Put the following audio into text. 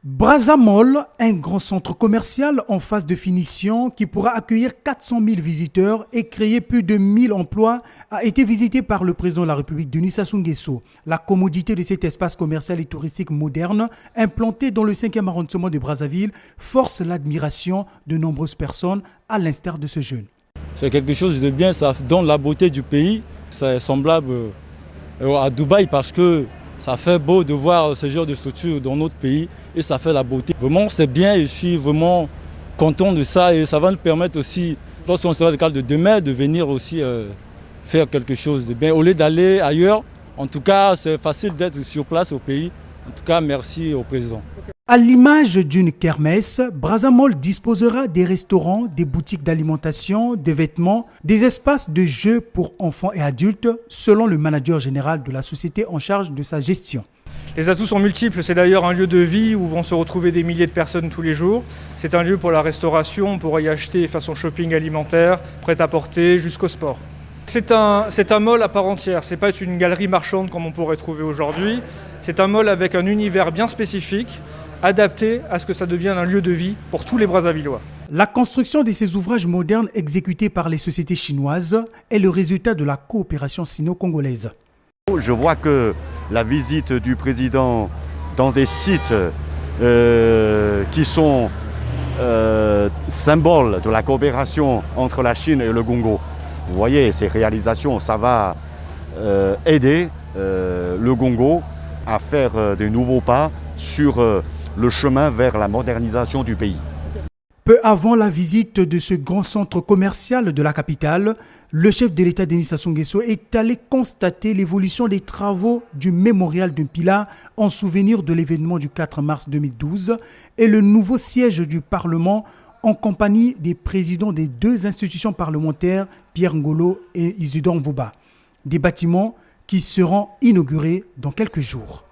Brazzamall, un grand centre commercial en phase de finition qui pourra accueillir 400 000 visiteurs et créer plus de 1000 emplois, a été visité par le président de la République, Denis Sassou Nguesso. La commodité de cet espace commercial et touristique moderne, implanté dans le 5e arrondissement de Brazzaville, force l'admiration de nombreuses personnes, à l'instar de ce jeune. C'est quelque chose de bien, ça donne la beauté du pays. C'est semblable à Dubaï parce que ça fait beau de voir ce genre de structure dans notre pays et ça fait la beauté. Vraiment, c'est bien et je suis vraiment content de ça et ça va nous permettre aussi, lorsqu'on sera le cadre de demain, de venir aussi faire quelque chose de bien. Au lieu d'aller ailleurs, en tout cas, c'est facile d'être sur place au pays. En tout cas, merci au président. À l'image d'une kermesse, Brazzamall disposera des restaurants, des boutiques d'alimentation, des vêtements, des espaces de jeux pour enfants et adultes, selon le manager général de la société en charge de sa gestion. Les atouts sont multiples, c'est d'ailleurs un lieu de vie où vont se retrouver des milliers de personnes tous les jours. C'est un lieu pour la restauration, on pourra y acheter façon shopping alimentaire, prêt-à-porter, jusqu'au sport. C'est un mall à part entière, c'est pas une galerie marchande comme on pourrait trouver aujourd'hui. C'est un mall avec un univers bien spécifique, adapté à ce que ça devienne un lieu de vie pour tous les Brazzavillois. La construction de ces ouvrages modernes exécutés par les sociétés chinoises est le résultat de la coopération sino-congolaise. Je vois que la visite du président dans des sites qui sont symboles de la coopération entre la Chine et le Congo. Vous voyez, ces réalisations, ça va aider le Congo à faire de nouveaux pas sur le chemin vers la modernisation du pays. Peu avant la visite de ce grand centre commercial de la capitale, le chef de l'État Denis Sassou Nguesso est allé constater l'évolution des travaux du mémorial d'un Pilat en souvenir de l'événement du 4 mars 2012 et le nouveau siège du Parlement en compagnie des présidents des deux institutions parlementaires, Pierre Ngolo et Isidore Mvuba. Des bâtiments qui seront inaugurés dans quelques jours.